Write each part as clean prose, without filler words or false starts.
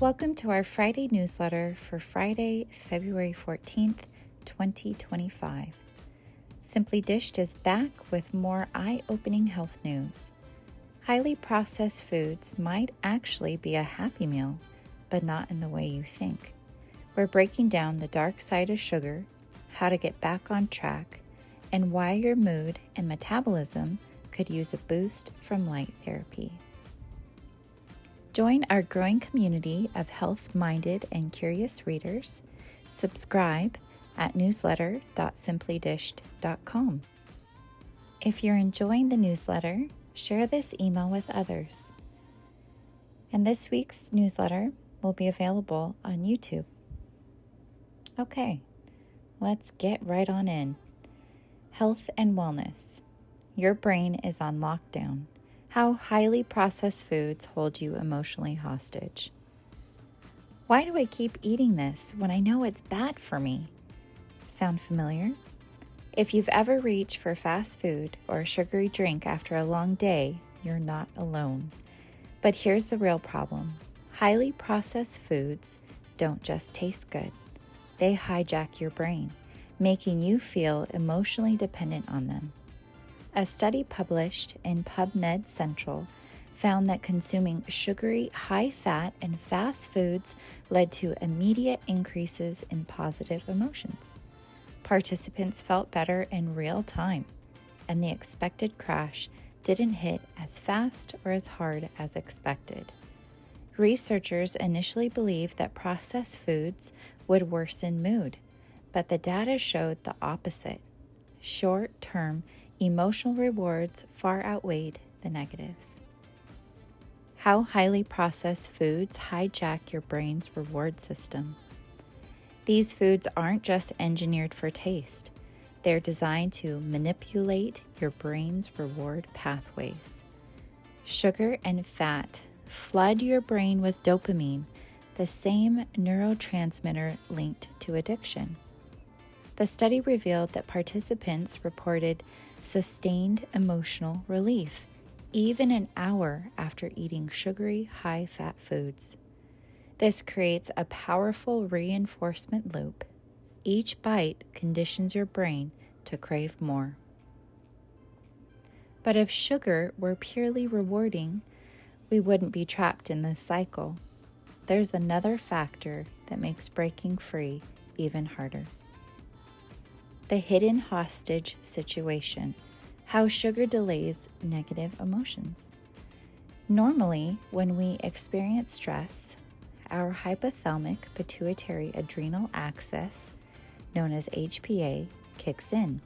Welcome to our Friday newsletter for Friday, February 14th, 2025. Simply Dished is back with more eye-opening health news. Highly processed foods might actually be a happy meal, but not in the way you think. We're breaking down the dark side of sugar, how to get back on track, and why your mood and metabolism could use a boost from light therapy. Join our growing community of health-minded and curious readers. Subscribe at newsletter.simplydished.com. If you're enjoying the newsletter, share this email with others. And this week's newsletter will be available on YouTube. Okay, let's get right on in. Health and wellness. Your brain is on lockdown. How highly processed foods hold you emotionally hostage. Why do I keep eating this when I know it's bad for me? Sound familiar? If you've ever reached for fast food or a sugary drink after a long day, you're not alone. But here's the real problem. Highly processed foods don't just taste good. They hijack your brain, making you feel emotionally dependent on them. A study published in PubMed Central found that consuming sugary, high-fat, and fast foods led to immediate increases in positive emotions. Participants felt better in real time, and the expected crash didn't hit as fast or as hard as expected. Researchers initially believed that processed foods would worsen mood, but the data showed the opposite. Short-term emotional rewards far outweighed the negatives. How highly processed foods hijack your brain's reward system. These foods aren't just engineered for taste. They're designed to manipulate your brain's reward pathways. Sugar and fat flood your brain with dopamine, the same neurotransmitter linked to addiction. The study revealed that participants reported sustained emotional relief, even an hour after eating sugary, high-fat foods. This creates a powerful reinforcement loop. Each bite conditions your brain to crave more. But if sugar were purely rewarding, we wouldn't be trapped in this cycle. There's another factor that makes breaking free even harder. The hidden hostage situation, how sugar delays negative emotions. Normally, when we experience stress, our hypothalamic pituitary adrenal axis, known as HPA, kicks in,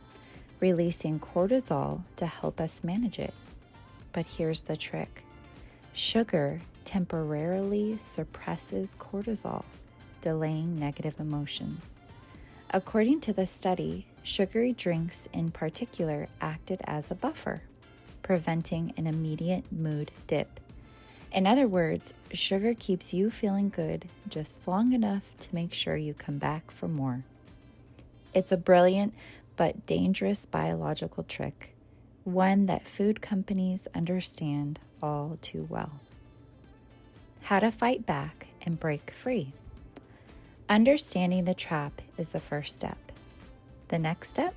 releasing cortisol to help us manage it. But here's the trick. Sugar temporarily suppresses cortisol, delaying negative emotions. According to the study, sugary drinks in particular acted as a buffer, preventing an immediate mood dip. In other words, sugar keeps you feeling good just long enough to make sure you come back for more. It's a brilliant but dangerous biological trick, one that food companies understand all too well. How to fight back and break free. Understanding the trap is the first step. The next step?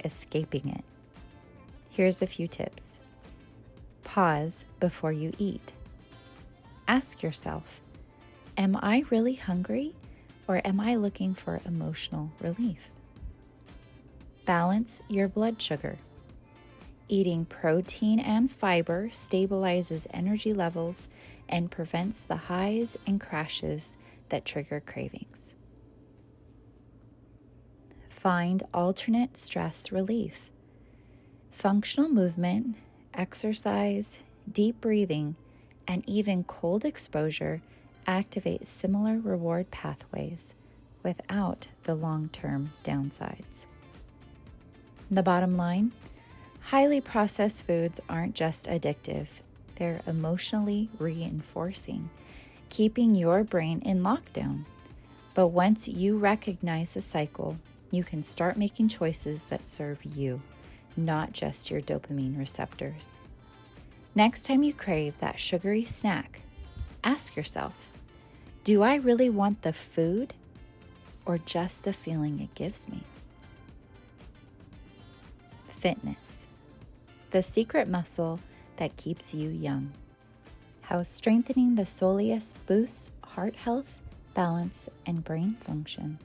Escaping it. Here's a few tips. Pause before you eat. Ask yourself, am I really hungry or am I looking for emotional relief? Balance your blood sugar. Eating protein and fiber stabilizes energy levels and prevents the highs and crashes that trigger cravings. Find alternate stress relief. Functional movement, exercise, deep breathing, and even cold exposure activate similar reward pathways without the long-term downsides. The bottom line, highly processed foods aren't just addictive, they're emotionally reinforcing, keeping your brain in lockdown. But once you recognize the cycle, you can start making choices that serve you, not just your dopamine receptors. Next time you crave that sugary snack, ask yourself, Do I really want the food or just the feeling it gives me? Fitness, the secret muscle that keeps you young. How strengthening the soleus boosts heart health, balance, and brain function.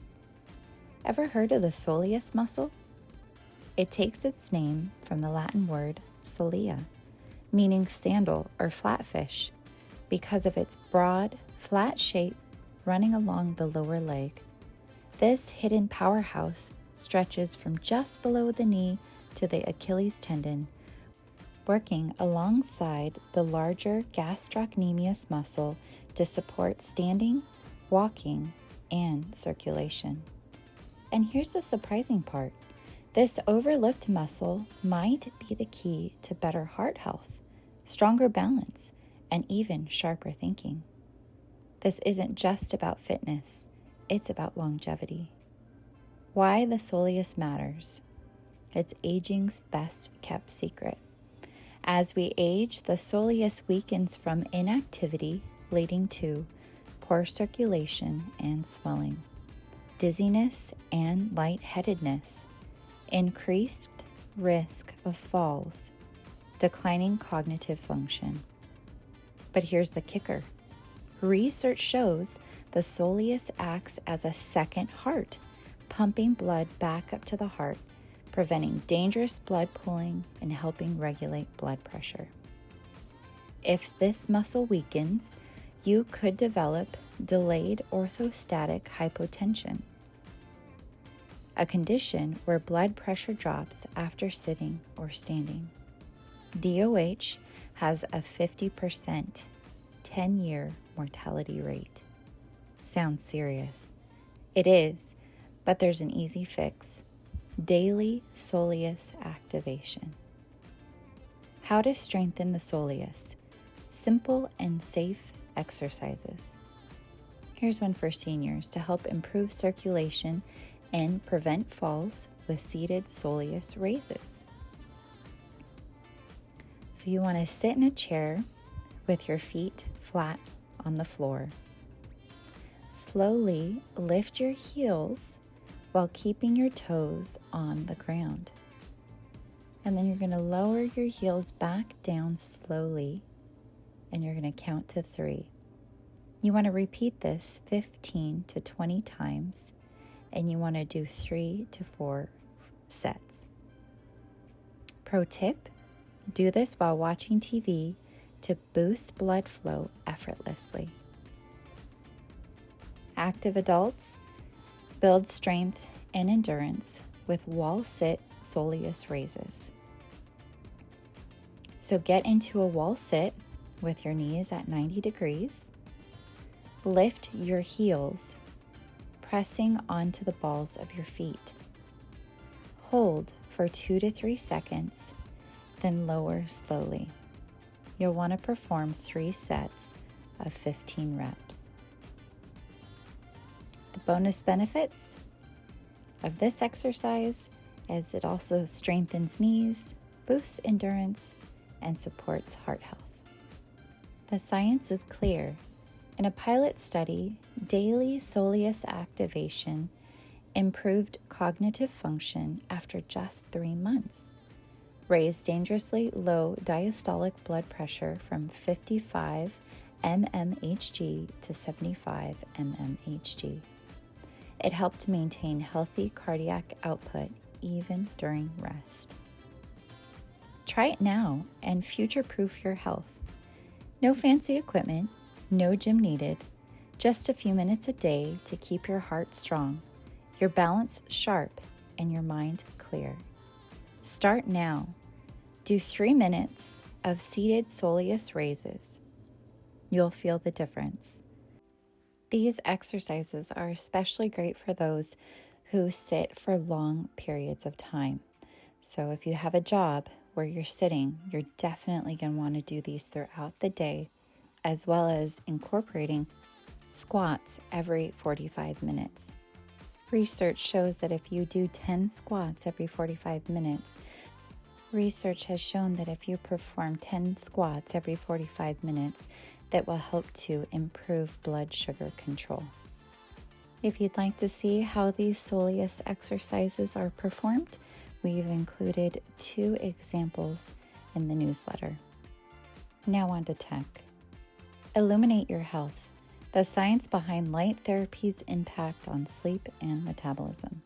Ever heard of the soleus muscle? It takes its name from the Latin word solea, meaning sandal or flatfish, because of its broad, flat shape running along the lower leg. This hidden powerhouse stretches from just below the knee to the Achilles tendon, working alongside the larger gastrocnemius muscle to support standing, walking, and circulation. And here's the surprising part. This overlooked muscle might be the key to better heart health, stronger balance, and even sharper thinking. This isn't just about fitness, it's about longevity. Why the soleus matters. It's aging's best kept secret. As we age, the soleus weakens from inactivity, leading to poor circulation and swelling, dizziness and lightheadedness, increased risk of falls, declining cognitive function. But here's the kicker. Research shows the soleus acts as a second heart, pumping blood back up to the heart, preventing dangerous blood pooling and helping regulate blood pressure. If this muscle weakens, you could develop delayed orthostatic hypotension, a condition where blood pressure drops after sitting or standing. DOH has a 50% 10-year mortality rate. Sounds serious. It is, but there's an easy fix. Daily soleus activation. How to strengthen the soleus. Simple and safe exercises. Here's one for seniors to help improve circulation and prevent falls with seated soleus raises. So you want to sit in a chair with your feet flat on the floor. Slowly lift your heels while keeping your toes on the ground. And then you're going to lower your heels back down slowly, and you're going to count to 3. You want to repeat this 15 to 20 times, and you want to do 3 to 4 sets. Pro tip, do this while watching TV to boost blood flow effortlessly. Active adults, build strength and endurance with wall sit soleus raises. So get into a wall sit with your knees at 90 degrees. Lift your heels, pressing onto the balls of your feet. Hold for 2 to 3 seconds, then lower slowly. You'll want to perform 3 sets of 15 reps. The bonus benefits of this exercise is it also strengthens knees, boosts endurance, and supports heart health. The science is clear. In a pilot study, daily soleus activation improved cognitive function after just 3 months, raised dangerously low diastolic blood pressure from 55 mmHg to 75 mmHg. It helped maintain healthy cardiac output even during rest. Try it now and future-proof your health. No fancy equipment, no gym needed, just a few minutes a day to keep your heart strong, your balance sharp, and your mind clear. Start now. Do 3 minutes of seated soleus raises. You'll feel the difference. These exercises are especially great for those who sit for long periods of time. So if you have a job where you're sitting, you're definitely going to want to do these throughout the day, as well as incorporating squats every 45 minutes. Research shows that if you do 10 squats every 45 minutes, research has shown that if you perform 10 squats every 45 minutes, that will help to improve blood sugar control. If you'd like to see how these soleus exercises are performed, we've included 2 examples in the newsletter. Now on to tech. Illuminate your health, the science behind light therapy's impact on sleep and metabolism.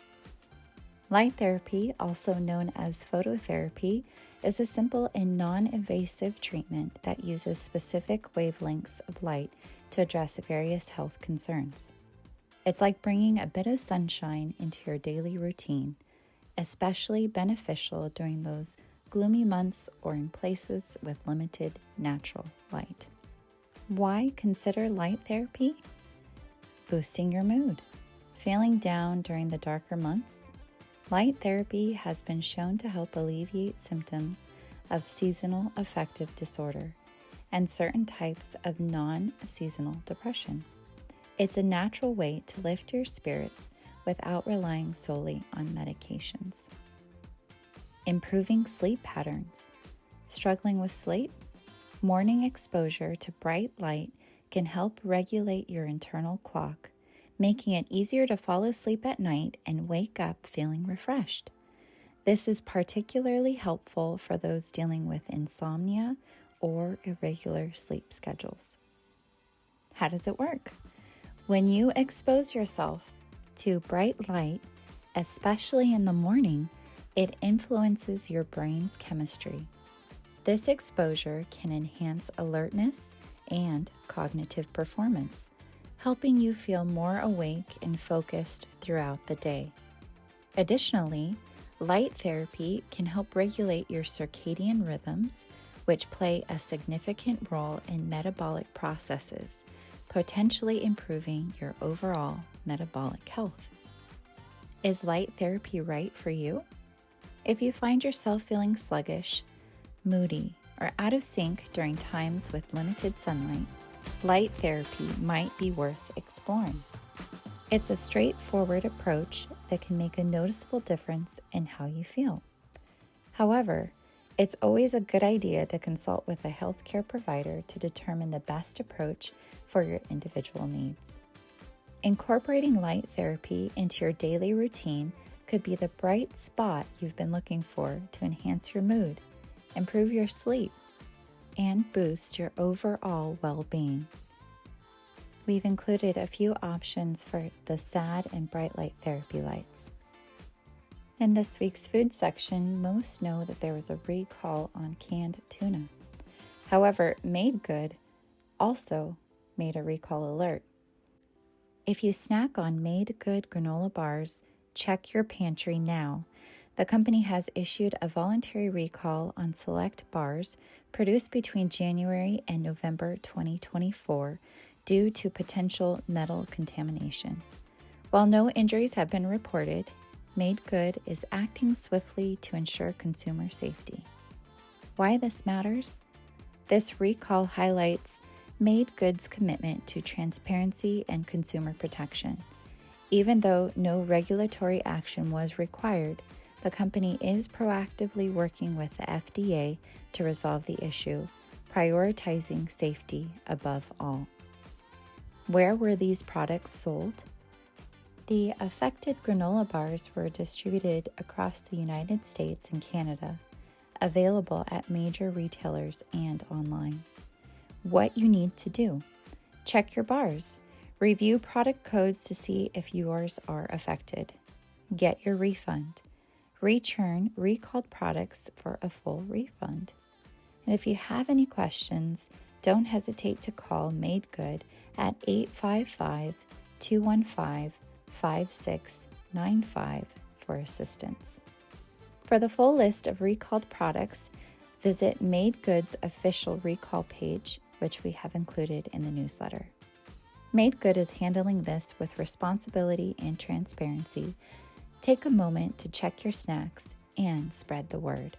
Light therapy, also known as phototherapy, is a simple and non-invasive treatment that uses specific wavelengths of light to address various health concerns. It's like bringing a bit of sunshine into your daily routine, especially beneficial during those gloomy months or in places with limited natural light. Why consider light therapy? Boosting your mood. Feeling down during the darker months? Light therapy has been shown to help alleviate symptoms of seasonal affective disorder and certain types of non-seasonal depression. It's a natural way to lift your spirits without relying solely on medications. Improving sleep patterns. Struggling with sleep? Morning exposure to bright light can help regulate your internal clock, making it easier to fall asleep at night and wake up feeling refreshed. This is particularly helpful for those dealing with insomnia or irregular sleep schedules. How does it work? When you expose yourself to bright light, especially in the morning, it influences your brain's chemistry. This exposure can enhance alertness and cognitive performance, helping you feel more awake and focused throughout the day. Additionally, light therapy can help regulate your circadian rhythms, which play a significant role in metabolic processes, potentially improving your overall metabolic health. Is light therapy right for you? If you find yourself feeling sluggish, moody, or out of sync during times with limited sunlight, light therapy might be worth exploring. It's a straightforward approach that can make a noticeable difference in how you feel. However, it's always a good idea to consult with a healthcare provider to determine the best approach for your individual needs. Incorporating light therapy into your daily routine could be the bright spot you've been looking for to enhance your mood, improve your sleep, and boost your overall well-being. We've included a few options for the sad and bright light therapy lights. In this week's food section, most know that there was a recall on canned tuna. However, Made Good also made a recall alert. If you snack on Made Good granola bars, check your pantry now. The company has issued a voluntary recall on select bars produced between January and November 2024 due to potential metal contamination. While no injuries have been reported, Made Good is acting swiftly to ensure consumer safety. Why this matters? This recall highlights Made Good's commitment to transparency and consumer protection. Even though no regulatory action was required, the company is proactively working with the FDA to resolve the issue, prioritizing safety above all. Where were these products sold? The affected granola bars were distributed across the United States and Canada, available at major retailers and online. What you need to do: check your bars, review product codes to see if yours are affected, get your refund, return recalled products for a full refund. And if you have any questions, don't hesitate to call Made Good at 855-215-5695 for assistance. For the full list of recalled products, visit Made Good's official recall page, which we have included in the newsletter. Made Good is handling this with responsibility and transparency. Take a moment to check your snacks and spread the word.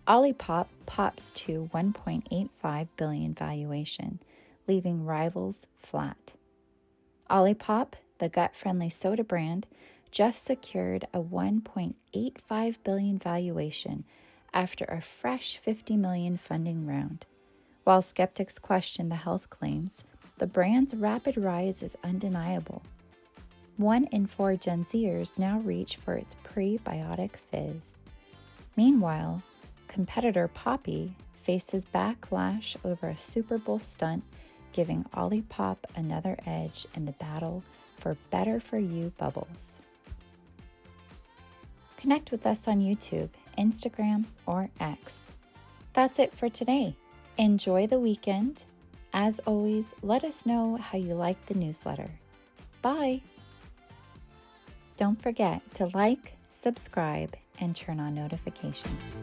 Olipop pops to $1.85 billion valuation, leaving rivals flat. Olipop, the gut-friendly soda brand, just secured a $1.85 billion valuation after a fresh $50 million funding round. While skeptics question the health claims, the brand's rapid rise is undeniable. 1 in 4 Gen Zers now reach for its prebiotic fizz. Meanwhile, competitor Poppy faces backlash over a Super Bowl stunt, giving Olipop another edge in the battle for better-for-you bubbles. Connect with us on YouTube, Instagram, or X. That's it for today. Enjoy the weekend. As always, let us know how you like the newsletter. Bye! Don't forget to like, subscribe, and turn on notifications.